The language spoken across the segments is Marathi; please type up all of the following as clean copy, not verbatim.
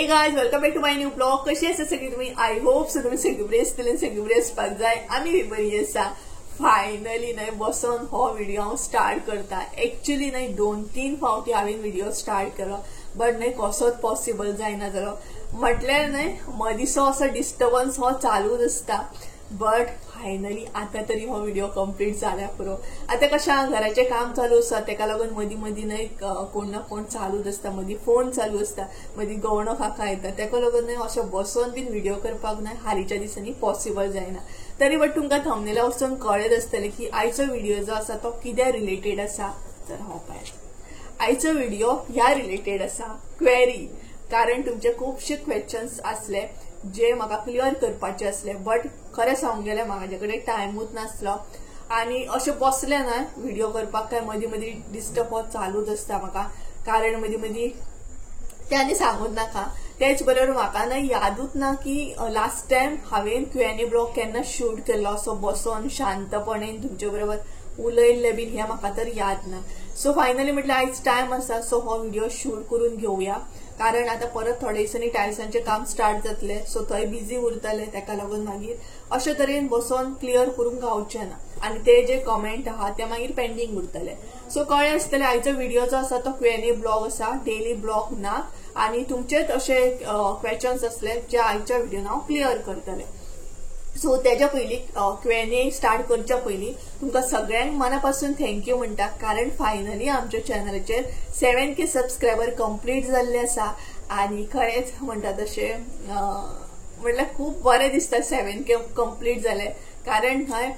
हे guys welcome back to my new blog. कशी आसा सगळी तुम्ही? आय होप सो तुम्ही सगळी बरी आसतली, सगळी बरी आसपाक जाय. आमी बरी आसा. फायनली नाही बसून हो व्हिडिओ हांव स्टार्ट करता. एक्चुअली नाही 2-3 फावटी हांवें व्हिडिओ स्टार्ट केलो बट नाही कसोच पॉसिबल जायना जालो. म्हटल्यार नाही मदींचो असो डिस्टर्बन्स हो चालूच आसता बट फायनली आता तरी हो व्हिडिओ कंप्लीट जाला पुरो. आता कशा घराचे काम चालू आसा तेका लागून मदी मदी नाही कोण ना कोण चालूच आसता, मदी फोन चालू आसता, मदी गवणो काका येता, तेका लागून नाही असो बसून बीन व्हिडिओ करपाक नाही हालींच्या दिसांनी पॉसिबल जायना. तरी बट तुमकां थंबनेला वचून कळत आसतलें की आयचो व्हिडिओ जो आसा तो कित्या रिलेटेड आसा. तर हो पळय आयचो व्हिडिओ ह्या रिलेटेड आसा क्वेरी. कारण तुमचे खूपशे क्वेश्चन्स आसले जे म्हाका क्लियर करपाचे आसले बट खरें सांगूंक गेल्यार म्हाजे कडेन टायमूच नासलो आनी अशें बसलें ना व्हिडिओ करपाक काय मदीं मदीं डिस्टर्ब हो चालूच आसता म्हाका. कारण मदीं मदीं ते आनी सांगूच नाका. तेच बरोबर म्हाका ना यादूच ना की लास्ट टायम हांवें Q&A ब्लॉग केन्ना शूट केल्लो असो बसून शांतपणेन तुमचे बरोबर उलयल्लें बीन हें म्हाका तर याद ना. सो फायनली म्हटल्यार आयज टायम आसा सो हो व्हिडिओ शूट करून घेवया. कारण आता परत थोड्या दिसांनी टायल्सांचे काम स्टार्ट जातले सो थंय बिजी उरतले, तेका लागून मागीर अशे तरेन बसून क्लियर करूंक गावचे ना आनी ते जे कमेंट आहा ते मागीर पेंडिंग उरतले. सो कळ्ळें आसतलें आयचो व्हिडिओ जो आसा तो Q&A ब्लॉग आसा, डेली ब्लॉग ना. आनी तुमचेच अशे क्वेश्चन्स आसले जे आयच्या व्हिडिओन हांव क्लियर करतले. सो त्याच्या पयलीं Q&A स्टार्ट करच्या पयलीं तुमकां सगळ्यांक मनापासून थँक्यू म्हणटा. कारण फायनली आमच्या चॅनलाचेर 7K सबस्क्रायबर कंप्लीट जाल्ले आसा आनी खरेंच म्हणटा तशें म्हटल्यार खूब बरें दिसता 7K कंप्लीट जाले. कारण थंय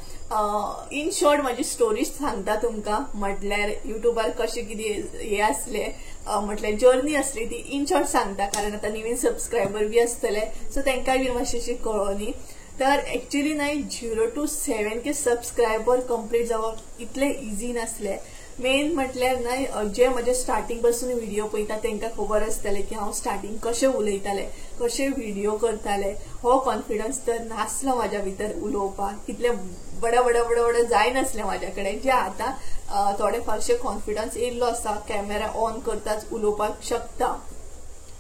इन शॉर्ट माझी स्टोरीज सांगता तुमकां. म्हटल्यार युट्यूबार कशें कितें हे आसले म्हटल्यार जर्नी आसली ती इन शॉर्ट सांगता. कारण आता नवीन सबस्क्रायबर बी आसतले सो तांकांय बी मातशें कळोनी. तर एक्चुअली नाही 0 to 7K सबस्क्रायबर कंप्लीट जावप इतले इजी नासले. मेन म्हटल्यार नाही जे म्हजे स्टार्टिंग पासून व्हिडिओ पळयता तांकां खबर आसतलें की हांव स्टार्टिंग कशें उलयतालें, कशें व्हिडिओ करतालें. हो कॉन्फिडन्स तर नासलो म्हाज्या भितर उलोवपाक. इतले बडा जायनासलें म्हाज्या कडेन जे आतां थोडे फारशे कॉन्फिडन्स येयल्लो आसा. कॅमेरा ऑन करताच उलोवपाक शकता.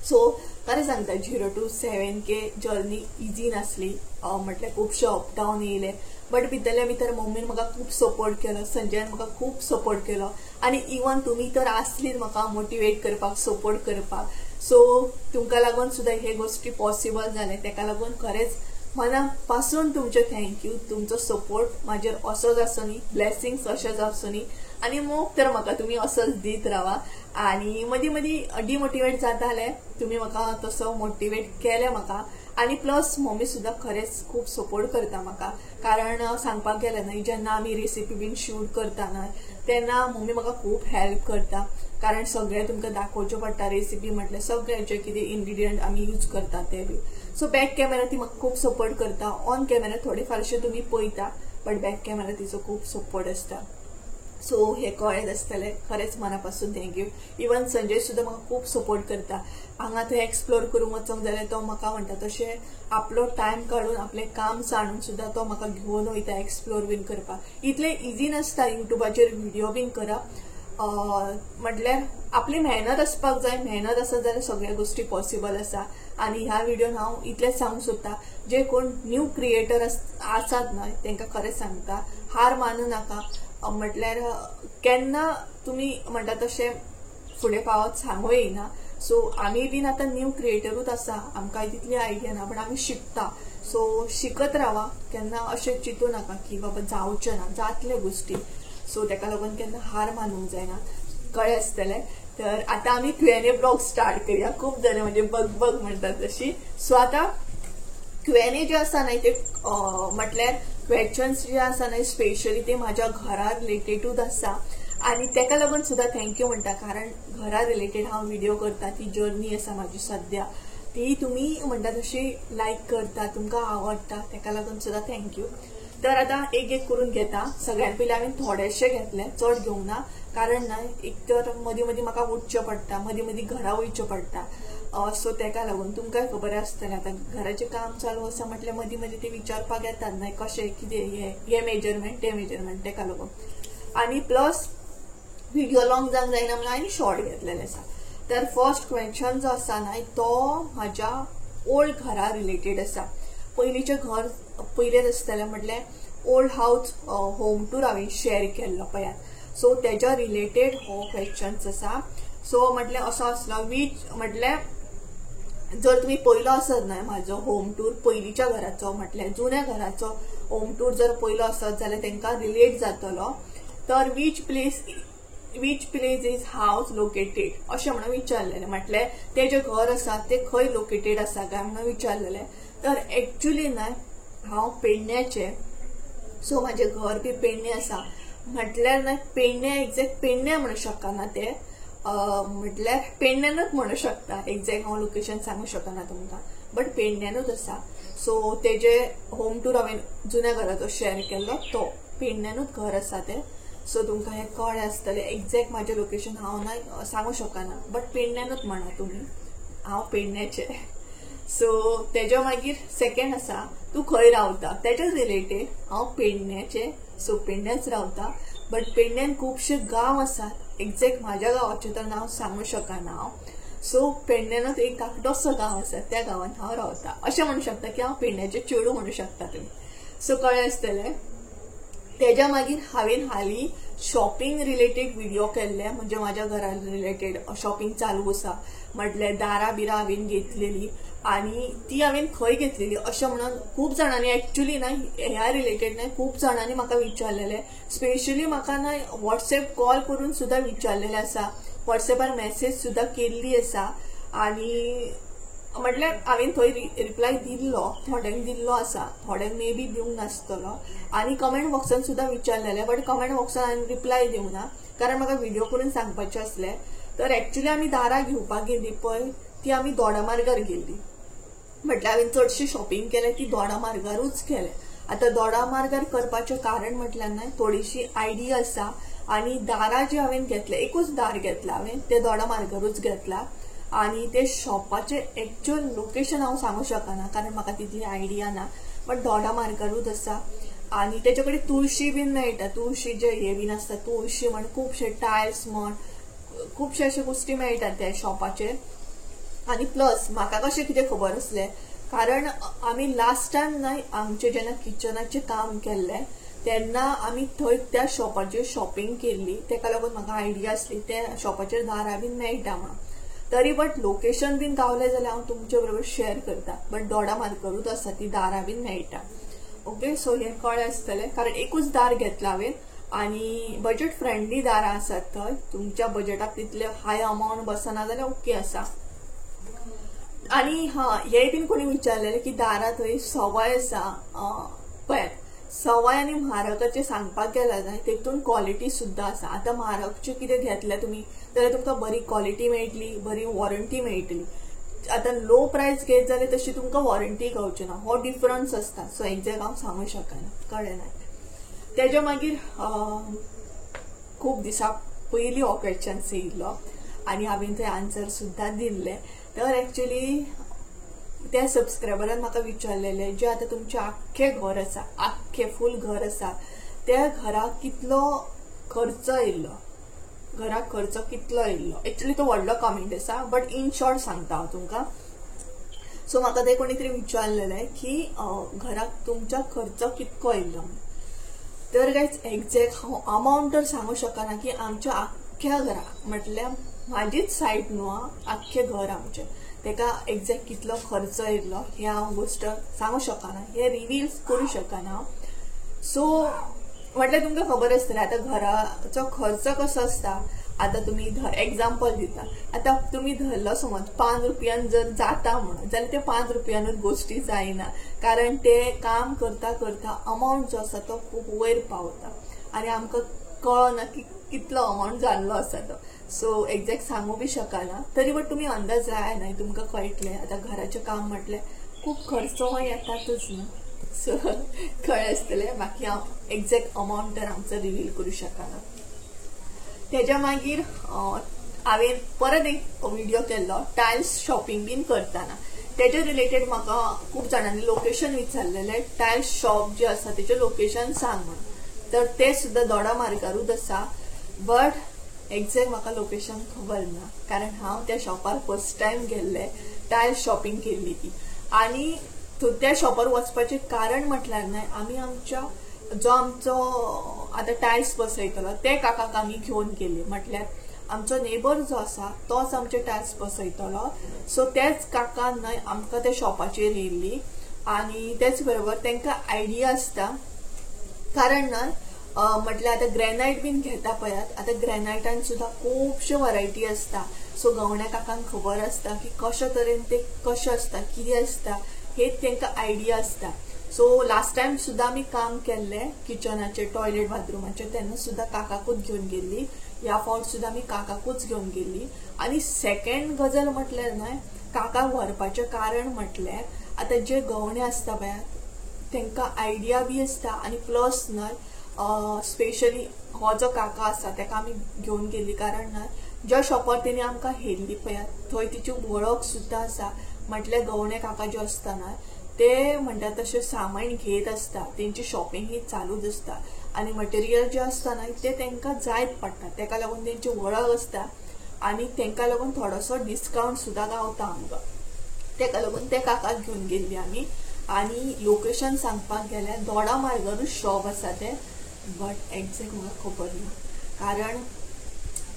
सो खरें सांगता 0 to 7K जर्नी इजी नासली. म्हटल्यार खुबशे अप डावन येयले बट भितरल्या भितर मम्मीन म्हाका खूब सपोर्ट केलो, संजयान म्हाका खूब सपोर्ट केलो आनी इवन तुमी तर आसलीच म्हाका मोटिवेट करपाक, सपोर्ट करपाक. सो तुमकां लागून सुद्दां हे गोष्टी पॉसिबल जाले. तेका लागून खरेंच मनापासून तुमचे थँक्यू. तुमचो सपोर्ट म्हाजेर असोच आसुनी, ब्लेसिंग्स अशेच आसुनी आनी मोग तर म्हाका तुमी असोच दीत रावा. आनी मदीं मदीं डिमोटिवेट जाताले तुमी म्हाका तसो मोटिवेट केलें म्हाका. आनी प्लस मम्मी सुद्दां खरेंच खूब सपोर्ट करता म्हाका. कारण सांगपाक गेलें न्हय जेन्ना आमी रेसिपी बीन शूट करता न्हय तेन्ना मम्मी म्हाका खूब हेल्प करता. कारण सगळें तुमकां दाखोवचें पडटा. रेसिपी म्हटल्यार सगळें जे कितें इन्ग्रिडियंट आमी यूज करता ते बी. सो बॅक कॅमेरा ती म्हाका खूब सपोर्ट करता. ऑन कॅमेरा थोडे फारशे तुमी पळयता बट बॅक कॅमेरा तिचो खूब सपोर्ट आसता. सो हे कळत आसतलें. खरेंच मनापासून थँक्यू. इवन संजय सुद्दां म्हाका खूब सपोर्ट करता. हांगा थंय एक्सप्लोर करूंक वचोंक जाल्यार तो म्हाका म्हणटा तशें आपलो टायम काडून आपलें काम सांडून सुद्दां तो म्हाका घेवन वयता एक्सप्लोर बीन करपाक. इतलें इजी नासता युट्यूबाचेर व्हिडिओ बीन करप. म्हटल्यार आपली मेहनत आसपाक जाय. मेहनत आसा जाल्यार सगळ्या गोष्टी पॉसिबल आसा. आनी ह्या व्हिडिओन हांव इतलेंच सांगूंक सोदता जे कोण न्यू क्रिएटर आसात न्हय तांकां खरेंच सांगता हार मानू नाका. म्हटल्यार केन्ना तुमी म्हणटा तशें फुडें पावत सांगूं येयना. सो आमी बीन आतां न्यू क्रिएटरूच आसा. आमकां तितली आयडिया ना पण आमी शिकता. सो शिकत रावा. केन्ना अशें चिंतू नाका की बाबा जावचें ना, जातल्यो गोष्टी. सो तेका लागून केन्ना हार मानूंक जायना. कळ्ळें आसतलें. तर आतां आमी Q&A ब्लॉग स्टार्ट करूया. खूब जाणां म्हणजे बग म्हणटात तशी. सो आतां Q&A जे आसा न्हय ते म्हटल्यार क्वेश्चन्स जे आसा न्हय स्पेशली ते म्हाज्या घरा रिलेटेडूच आसा. आनी तेका लागून सुद्दां थँक्यू म्हणटा. कारण घरा रिलेटेड हांव व्हिडिओ करता ती जर्नी आसा म्हाजी सद्या ती तुमी म्हणटा तशी लायक करता, तुमकां आवडटा. तेका लागून सुद्दां थँक्यू. तर आतां एक एक करून घेता. सगळ्यात पयलीं हांवें थोडेशे घेतले, चड घेवंक ना. कारण न्हय एक तर मदीं मदीं म्हाका उठचें पडटा, मदीं मदीं घरा वयचें पडटा. सो तेका लागून तुमकांय खबर आसतलें आतां घराचें काम चालू आसा म्हटल्यार मदीं मदीं ते विचारपाक येतात न्हय कशें कितें हे मेजरमेंट ते मेजरमेंट. तेका लागून आनी प्लस व्हिडिओ लॉंग जावंक जायना म्हणून हांवें शॉर्ट घेतलेले आसा. तर फर्स्ट क्वेश्चन जो आसा ना तो म्हाज्या ओल्ड घरा रिलेटेड आसा. पयलींचें घर पयलेच आसतलें म्हटल्यार ओल्ड हाऊस होम टूर हांवें शेअर केल्लो पळयात. सो तेज्या रिलेटेड हो क्वेश्चन्स आसा. सो म्हटल्यार असो आसलो वीच म्हटल्यार जर तुम्ही पयलो आसत न्हय म्हाजो होम टूर पयलींच्या घराचो म्हटल्यार जुन्या घराचो होम टूर जर पयलो आसत जाल्यार तांकां रिलेट जातलो. तर which place is house located अशें म्हणून विचारलेलें. म्हटल्यार तें जें घर आसा तें खंय लोकेटेड आसा काय म्हणून विचारलेलें. तर एक्चुली न्हय हांव पेडण्याचें. सो म्हाजें घर बी पेडणे आसा. म्हटल्यार न्हय पेडणे एक्झॅक्ट पेडणे म्हणू शकना ते म्हटल्यार पेडण्यानूच म्हणू शकता. एक्झॅक्ट हांव लोकेशन सांगू शकना तुमकां बट पेडण्यानूच आसा. सो तेजे होम टूर हांवें जुन्या घराचो शेअर केल्लो तो पेडण्यानूच घर आसा तें. सो तुमकां हें कळ्ळें आसतलें. एक्झॅक्ट म्हाजें लोकेशन हांव ना सांगू शकना बट पेडण्यानूच म्हणा तुमी. हांव पेडण्याचें. सो तेज्या मागीर सेकंड आसा तूं खंय रावता. तेजेच रिलेटेड हांव पेडण्याचें. सो पेडण्याच रावता बट पेडण्यान खुबशे गांव आसात. एक्झॅक्ट म्हाज्या गांवाचें तर नांव सांगू शकना हांव. सो पेडण्यानूच एक धाकटोसो गांव आसा त्या गांवांत हांव रावता अशें म्हणू शकता की हांव पेडण्याचें चेडूं म्हणू शकता तुमी. सो कळ्ळें आसतलें. तेज्या मागीर हांवें हालीं शॉपिंग रिलेटेड व्हिडिओ केल्ले म्हणजे म्हाज्या घरा रिलेटेड शॉपिंग चालू आसा. म्हटल्यार दारां बिरां हांवें घेतलेली आनी ती हांवें खंय घेतलेली अशें म्हणून खूब जाणांनी एक्चुली ना ह्या रिलेटेड ना खूब जाणांनी म्हाका विचारलेलें. स्पेशली म्हाका ना व्हॉट्सएप कॉल करून सुद्दां विचारलेलें आसा. व्हॉट्सएपार मेसेज सुद्दां केल्ली आसा आनी म्हटल्यार हांवें थंय रिप्लाय दिल्लो. थोड्यांक दिल्लो आसा थोड्यांक मे बी दिवंक नासतलो आनी कमेंट बॉक्सान सुद्दां विचारलेलें बट कमेंट बॉक्सान हांवें रिप्लाय दिवंक ना कारण म्हाका व्हिडिओ करून सांगपाचें आसलें. तर एक्चुली आमी दारां घेवपाक गेली पळय ती आमी दोडामार्गार गेल्ली. म्हटल्यार हांवें चडशी शॉपिंग केलें ती दोडामार्गारूच केलें. आतां दोडामार्गार करपाचें कारण म्हटल्यार न्हय थोडीशी आयडिया आसा आनी दारां जी हांवें घेतल्या एकूच दार घेतला हांवें ते दोडामार्गारूच घेतला आनी ते शॉपाचें एक्चुअल लोकेशन हांव सांगू शकना कारण म्हाका तितली आयडिया ना बट दोडामार्गारूच आसा. आनी तेचे कडेन तुळशी बीन मेळटा. तुळशी जे हे बीन आसता तुळशी म्हण खुबशे टायल्स म्हण खुबशे अशे गोश्टी मेळटात त्या शॉपाचेर. आनी प्लस म्हाका कशें कितें खबर आसलें कारण आमी लास्ट टायम न्हय आमचें जेन्ना किचनाचें काम केल्लें तेन्ना आमी थंय त्या शॉपाचेर शॉपिंग केल्ली. तेका लागून म्हाका आयडिया आसली त्या शॉपाचेर दारां बीन मेळटा म्हणून. तरी बट लोकेशन बीन गावलें जाल्यार हांव तुमचे बरोबर शेअर करता बट दोडामार्गारूच आसा ती दारां बीन मेळटा. ओके. सो हें कळ्ळें आसतलें कारण एकूच दार घेतला हांवें आनी बजेट फ्रेंडली दारां आसात थंय. तुमच्या बजेटाक तितले हाय अमाउंट बसना जाल्यार ओके आसा. आनी हे बीन कोणी विचारलेलें की दारां थंय सवाय आसा पळयात सवाय आनी म्हारगाचें सांगपाक गेल्यार जाय तेतून क्वॉलिटी सुद्दां आसा. आतां म्हारगचें कितें घेतलें तुमी जाल्यार तुमकां बरी क्वॉलिटी मेळटली बरी वॉरंटी मेळटली. आतां लो प्रायस घेत जाल्यार तशी तुमकां वॉरंटी गावची ना. हो डिफरन्स आसता. सो एक्झॅक्ट हांव सांगू शकना कळ्ळें ना. तेज्या मागीर खूब दिसा पयलीं हो क्वेश्चन येयल्लो आनी हांवें थंय आन्सर सुद्दां दिल्लें. तर एक्चुली त्या सबस्क्रायबरान म्हाका विचारलेलें जे आतां तुमचें आख्खें घर आसा आख्खें फूल घर आसा त्या घराक कितलो खर्च येयल्लो घराक खर्च कितलो येयल्लो. एक्चुली तो व्हडलो कमेंट आसा बट इन शॉर्ट सांगता हांव तुमकां. सो म्हाका ते कोणी तरी विचारलेलें की घराक तुमच्या खर्च कितको येयल्लो. तर गायज एक्झॅक्ट हांव अमाउंट तर सांगू शकना की आमच्या आख्ख्या घरा म्हटल्यार म्हाजीच सायट न्हू आख्खें घर आमचें तेका एक्झॅक्ट कितलो खर्च येयल्लो हे हांव गोश्ट सांगू शकना हे रिवील करूं शकना. सो म्हटल्यार तुमकां खबर आसतलें आतां घराचो खर्च कसो आसता. आतां तुमी एक्झाम्पल दिता आतां तुमी धरलो समज 5 रुपयान जर जाता म्हणून जाल्यार ते 5 रुपयानूच गोश्टी जायना कारण ते काम करता करता अमाउंट जो आसा तो खूब वयर पावता आनी आमकां कळना की कितलो अमाउंट जाल्लो आसा तो. सो एक्झॅक्ट सांगू बी शकना तरी बट तुमी अंदाज लाया न्हय तुमकां कळटलें. आतां घराचें काम म्हटल्यार खूब खर्च येतातच न्हू. सो कळ्ळें आसतलें. बाकी हांव एक्झॅक्ट अमाउंट तर आमचो रिवील करूं शकना. तेज्या मागीर हांवें परत एक व्हिडिओ केल्लो टायल्स शॉपिंग बीन करतना. तेजे रिलेटेड म्हाका खूब जाणांनी लोकेशन विचारलेलें टायल्स शॉप जे आसा तेजें लोकेशन सांग म्हणून. तर ते सुद्दां दोडामार्गारूच आसा बट एक्झॅक्ट म्हाका लोकेशन खबर ना, कारण हांव त्या शॉपार फर्स्ट टाइम गेल्ले, टायल्स शॉपिंग केल्ली ती. आनी त्या शॉपार वचपाचें कारण म्हटल्यार न्हय, आमी आमच्या जो आमचो आतां टायल्स बसयतलो ते काकाक आमी घेवन गेल्ली. म्हटल्यार आमचो नेबर जो आसा तोच आमचे टायल्स बसयतलो. सो तेच काकान न्हय आमकां त्या शॉपाचेर येयल्ली. आनी तेच बरोबर तांकां आयडिया आसता, कारण न्हय म्हटल्यार आतां ग्रॅनायट बीन घेता पळयात, आतां ग्रॅनायटान सुद्दां खुबश्यो वरायटी आसता. सो गवण्या काकांक खबर आसता की कशे तरेन ते कशें आसता, कितें आसता हे तांकां आयडिया आसता. सो लास्ट टायम सुद्दां आमी काम केल्लें किचनाचे, टॉयलेट बाथरुमाचे, तेन्ना सुद्दां काकाकूच घेवन गेल्ली. ह्या फावट सुद्दां आमी काकाकूच घेवन गेल्ली. आनी सेकंड गजाल म्हटल्यार न्हय काकाक व्हरपाचें कारण म्हटल्यार आतां जे गवणे आसता पळयात तांकां आयडिया बी आसता. आनी प्लस न्हय स्पेशली हो जो काका आसा ताका आमी घेवन गेल्ली, कारण न्हय ज्या शॉपार तेणी आमकां हेल्ली पळयात थंय तिची वळख सुद्दां आसा. म्हटल्यार गवणे काका जे आसता न्हय ते म्हणटा तशें सामान घेत आसता, तेंची शॉपिंग ही चालूच आसता. आनी मटेरियल जे आसता न्हय ते तांकां जायत पडटा, ताका लागून तेंची वळख आसता. आनी तांकां लागून थोडोसो डिस्कावंट सुद्दां गावता आमकां. ताका लागून ते काकाक घेवन गेल्ली आमी. आनी लोकेशन सांगपाक गेल्यार दोडा मार्गारूच शॉप आसा ते, बट एक्झॅक्ट म्हाका खबर ना, कारण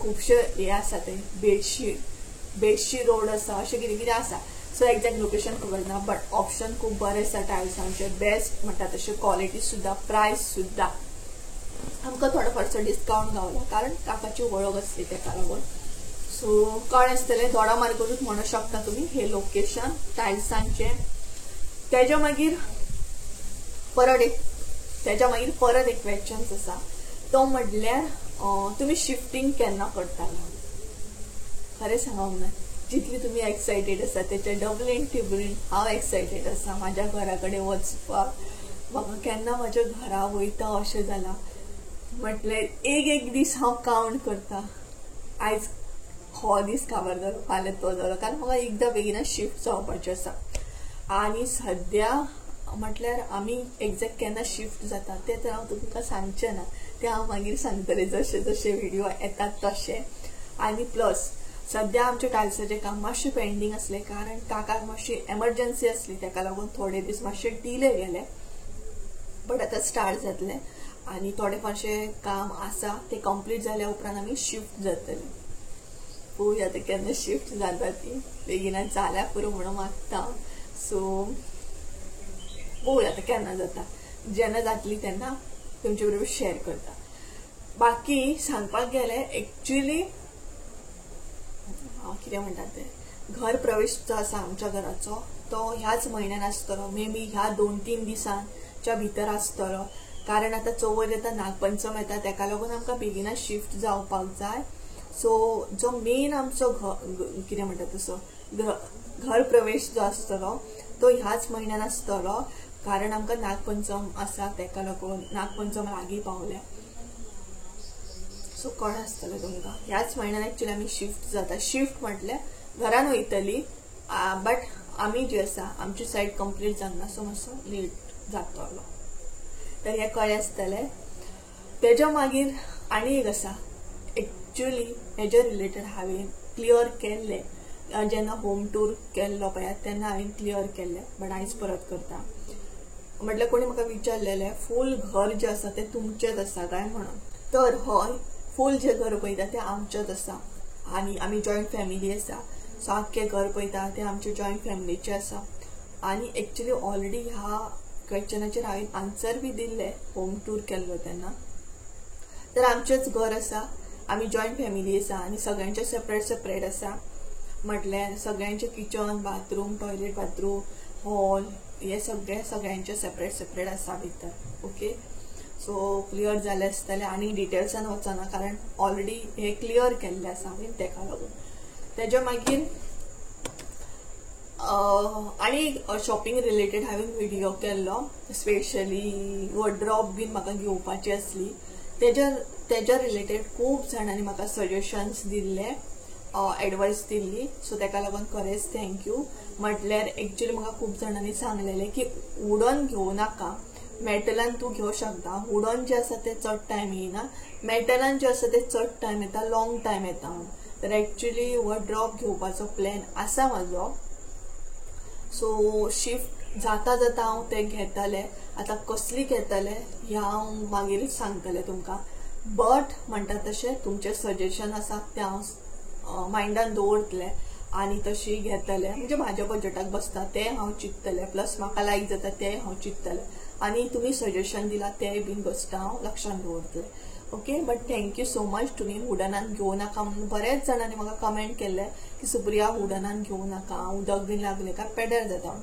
खुबशे हे आसा ते बेडशी रोड आसा, अशें कितें कितें आसा. सो एक्झॅक्ट लोकेशन खबर ना, बट ऑप्शन खूब बरें आसा टायल्सांचे, बेस्ट म्हणटा तशें क्वॉलिटी सुद्दां, प्रायस सुद्दां. आमकां थोडो फारसो डिस्कावंट गावला, कारण काकाची वळख आसली ताका लागून. सो कळ्ळें आसतलें, दोडा मार्गारूच म्हणूंक शकता तुमी हे लोकेशन टायल्सांचे. तेज्या मागीर परत एक क्वेश्चन आसा, तो म्हटल्यार तुमी शिफ्टिंग केन्ना करताले. खरें सांगूंक ना, जितली तुमी एक्सायटेड आसा तेच्या डबलीन टिबलीन हांव एक्सायटेड आसा म्हाज्या घरा कडेन वचपाक. म्हाका केन्ना म्हाज्या घरा वयता अशें जालां. म्हटल्यार एक दीस हांव कावंट करता, आयज हो दीस काबार जालो, फाल्यां तो जालो, कारण म्हाका एकदां बेगिना शिफ्ट जावपाचें आसा. आनी सद्या म्हटल्यार आमी एक्झॅक्ट केन्ना शिफ्ट जाता तें तर हांव तुमकां सांगचें ना, तें हांव मागीर सांगतलें जशें जशें व्हिडिओ येतात तशें. आनी प्लस सद्या आमचे टायल्साचें काम मातशें पेंडींग आसलें, कारण काकाक मातशी एमर्जन्सी आसली, ताका लागून थोडे दीस मातशे डिले गेले. बट आतां स्टार्ट जातलें आनी थोडे फारशें काम आसा तें कंप्लीट जाल्या उपरांत आमी शिफ्ट जातलीं. पळोवया आतां केन्ना शिफ्ट जाता ती, बेगिना जाल्या पुरो म्हणून मागता. सो पळोवया आतां केन्ना जाता, जेन्ना जातली तेन्ना तुमचे बरोबर शेअर करता. बाकी सांगपाक गेल्यार एक्चुअली कितें म्हणटात ते घर प्रवेश जो आसा आमच्या घराचो तो ह्याच म्हयन्यान आसतलो, मे बी ह्या 2-3 दिसांच्या भितर आसतलो, कारण आतां चवथ येता, नागपंचम येता, ताका लागून आमकां बेगिना शिफ्ट जावपाक जाय. सो जो मेन आमचो कितें म्हणटात तसो घर प्रवेश जो आसतलो तो ह्याच म्हयन्यान आसतलो, कारण आमकां नागपंचम आसा, ताका लागून नागपंचम लागीं पावल्या. सो कळ्ळें आसतलें तुमकां, ह्याच म्हयन्यान एक्चुअली आमी शिफ्ट जाता. शिफ्ट म्हटल्यार घरान वयतली, बट आमी जी आसा आमची सायड कंप्लीट जावना, सो मातसो लेट जातलो. तर हें कळ्ळें आसतलें. तेज्या मागीर आनी एक आसा, एक्चुअली हेजे रिलेटेड हांवें क्लियर केल्लें, जेन्ना होम टूर केल्लो पळयात तेन्ना हांवें क्लियर केल्लें, बट आयज परत करता. म्हटल्यार कोणी म्हाका विचारलेलें फूल घर जें आसा तें तुमचेंच आसा काय म्हणून. तर हय, फूल जें घर पळयता तें आमचेंच आसा. आनी आमी जॉयंट फॅमिली आसा, सो आख्खें घर पळयता तें आमचे जॉयंट फॅमिलीचें आसा. आनी एक्चुअली ऑलरेडी ह्या क्वेश्चनाचेर हांवें आन्सर बी दिल्लें होम टूर केल्लो तेन्ना. तर आमचेंच घर आसा, आमी जॉयंट फॅमिली आसा आनी सगळ्यांचे सेपरेट आसा. म्हटल्यार सगळ्यांचे kitchen, bathroom, toilet bathroom, hall हे सगळ्यांचे सेपरेट आसा भितर. ओके, सो क्लियर जालें आसतलें आनी डिटेल्सान वचना, कारण ऑलरेडी हे क्लियर केल्लें आसा हांवें ताका लागून. तेज्या मागीर आनी शॉपिंग रिलेटेड हांवें व्हिडिओ केल्लो, स्पेशली वॉर्ड्रॉप बीन म्हाका घेवपाची आसली, तेज्या रिलेटेड खूब जाणांनी म्हाका सजेशन्स दिल्ले, एडवायस दिल्ली. सो ताका लागून खरेंच थँक्यू. म्हटल्यार एक्चुअली म्हाका खूब जाणांनी सांगलेलें की वुडन घेवं नाका, मेटलान तू घेवं शकता. वुडन जे आसा ते चड टायम येना, मेटलान जे आसा ते चड टायम येता, लॉंग टायम येता. तर एक्चुअली हो ड्रॉप घेवपाचो प्लॅन आसा म्हाजो. सो शिफ्ट जाता जाता हांव ते घेतले. आतां कसली घेतले हें हांव मागीर सांगतलें तुमकां. बट म्हणटा तशें तुमचें सजेशन आसा तें हांव मायंडान दवरतलें आनी तशी घेतले. म्हणजे म्हाज्या बजेटाक बसता तें हांव चिंततलें, प्लस म्हाका लायक जाता तें हांव चिंततलें, आनी तुमी सजेशन दिला तेंय बीन बेश्ट हांव लक्षांत दवरतलें. Okay. But thank you so much. तुमी वुडनान घेवं नाका म्हणून बरेच जाणांनी म्हाका कमेंट केल्ले की सुप्रिया वुडनान घेवं नाका, उदक बीन लागलें काय पेड्यार जाता.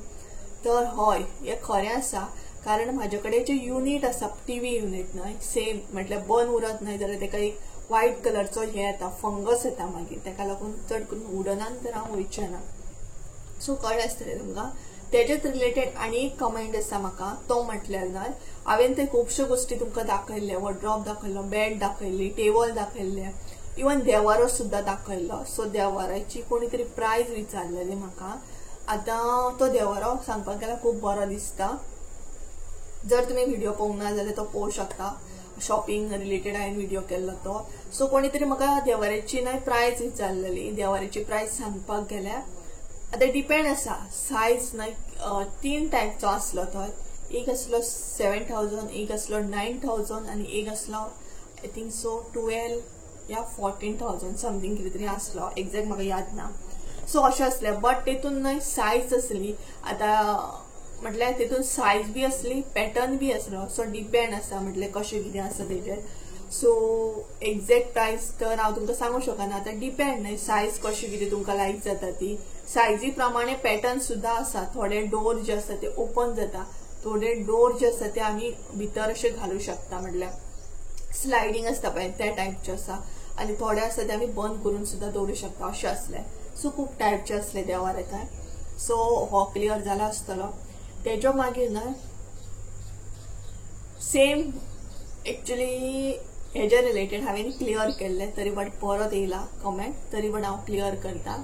तर हय, हें खरें आसा. कारण म्हाजे कडेन जे युनिट आसा, टीव्ही युनिट न्हय, सेम म्हटल्यार बंद उरत न्हय जाल्यार तेका एक व्हायट कलरचो हे येता, फंगस येता मागीर, तेका लागून चड करून वुडनान तर हांव वयचें ना. सो कळ्ळें आसतलें तुमकां. तेजेच रिलेटेड आनी एक कमेंट आसा म्हाका, तो म्हटल्यार न्हय, हांवें ते खुबश्यो गोश्टी तुमकां दाखयल्ले. वॉर्ड्रॉप दाखयल्लो, बेड दाखयल्ली, टेबल दाखयल्ले, इवन देवारो सुद्दां दाखयल्लो. सो देवाराची कोणी तरी प्रायस विचारलेली म्हाका. आतां तो देवारो सांगपाक गेल्यार खूब बरो दिसता. जर तुमी व्हिडिओ पळोवंक ना जाल्यार तो पळोवंक शकता. शॉपिंग रिलेटेड हांवें व्हिडिओ केल्लो तो. सो कोणी तरी म्हाका देवाऱ्याची न्हय प्रायस विचारलेली. देवाऱ्याची प्रायस सांगपाक गेल्यार आतां डिपेंड आसा. सायज न्हय 3 टायपचो आसलो तो. एक आसलो 7,000, एक आसलो 9,000 आनी एक आसलो आय थिंक सो 12 या 14,000 समथींग कितें तरी आसलो. एक्झॅक्ट म्हाका याद ना. सो अशें असलें. बट तेतून न्हय सायज आसली. आतां म्हटल्यार तेतून सायज बी असली, पॅटर्न बी असलो. सो डिपेंड आसा म्हटल्यार कशें कितें आसा तेजेर. सो एक्झॅक्ट प्रायस तर हांव तुमकां सांगूंक शकना. आतां डिपेंड न्हय सायज कशी कितें तुमकां लायक जाता ती. सायजी प्रमाणे पॅटर्न सुद्दां आसा. थोडे डोर जे आसा ते ओपन जाता, थोडे डोर जे आसा ते आमी भितर अशें घालूं शकता, म्हटल्यार स्लायडींग आसता पळय त्या टायपचे आसा. आनी थोडे आसा ते आमी बंद करून सुद्दां दवरूं शकता, अशें असलें. सो खूब टायपचे असले देवार येता. सो हो क्लियर जाला आसतलो. तेजो मागीर न्हय सेम एक्चुअली हेजे रिलेटेड हांवें क्लियर केल्ले, तरी बट परत येयला कमेंट, तरी बट हांव क्लियर करता.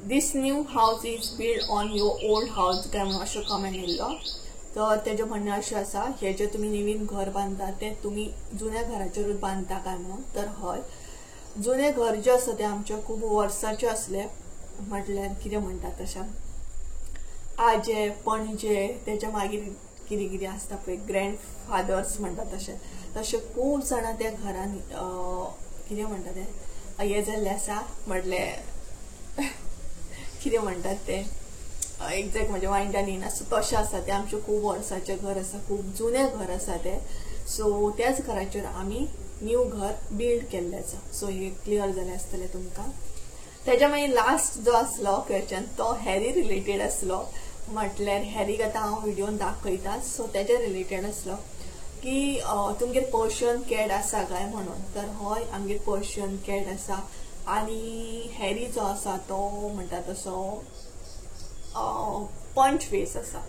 This new house is build on your old house काय म्हणून अशें कमेंट येयल्लो. तर तेजें म्हणणें अशें आसा, हे जे तुमी नवीन घर बांदता ते तुमी जुन्या घराचेरूच बांदता काय म्हणून. तर हय, जुने घर जे आसा ते आमचे खूब वर्साचे असले. म्हटल्यार कितें म्हणटात तशें आजे पणजे, तेच्या मागीर कितें कितें आसता पळय ग्रँडफादर्स म्हणटा तशें तशें खूब जाणां त्या घरान कितें म्हणटा तें हे जाल्ले आसा. म्हटल्यार कितें म्हणटात ते एक्झॅक्ट म्हज्या मायंडान येना. सो तशें आसा ते आमचें खूब वर्साचें घर आसा, खूब जुनें घर आसा ते. सो त्याच घराचेर आमी न्यू घर बिल्ड केल्लें आसा. सो हे क्लियर जालें आसतलें तुमकां. तेच्या मागीर लास्ट जो आसलो क्वेश्चन तो हॅरी रिलेटेड आसलो. म्हटल्यार हॅरीक आतां हांव व्हिडिओन दाखयता. सो तेजे रिलेटेड आसलो की तुमगेर पर्शियन कॅट आसा काय म्हणून. तर हय, आमगेर पर्शियन कॅट आसा. आनी हॅरी जो आसा तो म्हणटा तसो पंच फेस आसा.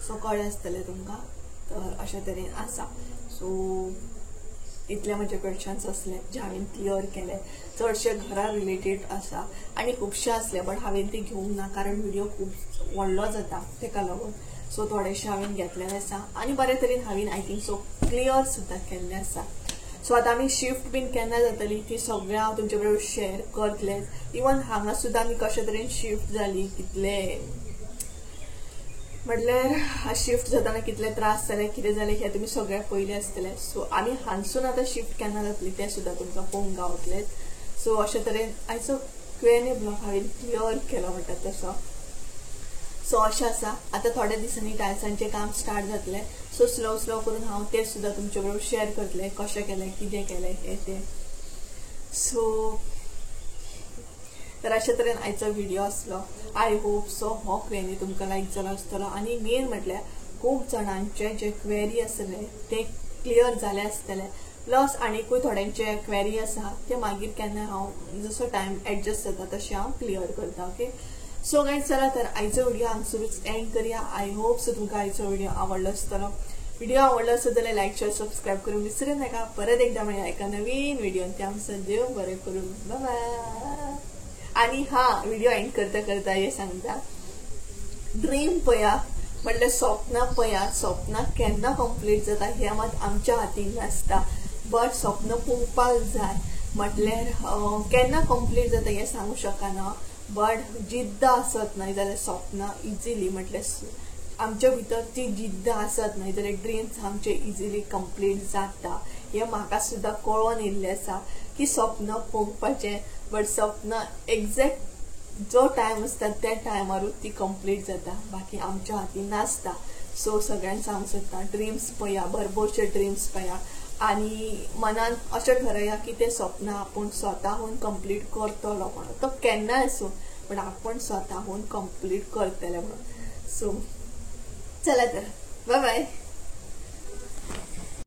सो कळ्ळें आसतलें तुमकां. तर अशे तरेन आसा. सो इतले म्हजे क्वेश्चन्स असले जे हांवें क्लियर केले. चडशे घरा रिलेटेड आसा आनी खुबशे असले, बट हांवें ते घेवंक ना कारण व्हिडिओ खूब व्हडलो जाता तेका लागून. सो थोडेशे हांवें घेतलेले आसा आनी बरे तरेन हांवें आय थिंक सो क्लियर सुद्दां केल्ले आसा. सो आतां आमी शिफ्ट बीन केन्ना जातली ती सगळें हांव तुमचे बरोबर शेअर करतलें. इवन हांगा सुद्दां आमी कशे तरेन शिफ्ट जाली, कितले म्हटल्यार शिफ्ट जाताना कितले त्रास जाले, कितें जालें हें तुमी सगळें पयलें आसतलें. सो आमी हांगसून आतां शिफ्ट केन्ना जातली तें सुद्दां तुमकां पळोवंक गावतलें. सो अशे तरेन आयचो Q&A ब्लॉग हांवें क्लियर केलो म्हणटा तसो. सो अशें आसा. आतां थोड्या दिसांनी टायल्सांचें काम स्टार्ट जातलें. सो स्लो स्लो करून हांव तें सुद्दां तुमचे बरोबर शेअर करतलें, कशें केलें, कितें केलें हें तें. सो तर अशे तरेन आयचो व्हिडिओ आसलो. आय होप सो हो Q&A तुमकां लायक जालो आसतलो. आनी मेन म्हटल्यार खूब जाणांचे जे क्वेरी आसले ते क्लियर जाले आसतले. प्लस आनीकूय थोड्यांचे क्वेरी आसा ते मागीर केन्ना हांव जसो टायम एडजस्ट जाता तशें हांव क्लियर करता. ओके. सो गायज चला तर आयचो व्हिडिओ हांगसरूच एंड करूया. आय होप सो तुमकां आयचो व्हिडिओ आवडलो आसतलो. व्हिडिओ आवडलो आसत जाल्यार लायक शेअर सबस्क्राईब करून विसरू नका. परत एकदा मेळया एका नवीन व्हिडिओन. त्या देव बरें करून. Bye bye. आणि हा व्हिडिओ एंड करता करता हे सांगता, ड्रीम पया म्हटल्यार स्वप्नां पळयात, स्वप्नां केन्ना कंप्लीट जाता हें मात आमच्या हातीन नासता, बट स्वप्न पळोवपाक जाय. म्हटल्यार केन्ना कंप्लीट जाता हें सांगू शकना, बट जिद्द आसत न्हय जाल्यार स्वप्नां इजिली, म्हटल्यार आमच्या भितर ती जिद्द आसत न्हय जाल्यार ड्रीम्स आमचे इजिली कंप्लीट जाता. हें म्हाका सुद्दां कळोन येयल्लें आसा की स्वप्न पळोवपाचें, बट स्वप्न एक्झॅक्ट जो टायम आसता त्या टायमारूच ती कंप्लीट जाता, बाकी आमच्या हातीन नासता. सो सगळ्यांक सांगूंक सोदता, ड्रीम्स पळया, भरपूरशे ड्रीम्स पळया आनी मनान अशें ठरया की ते स्वप्न आपूण स्वताहून कंप्लीट करतलो म्हणून. तो केन्नाय आसूं पण आपूण स्वताहून कंप्लीट करतले म्हणून. सो चला तर, बाय बाय.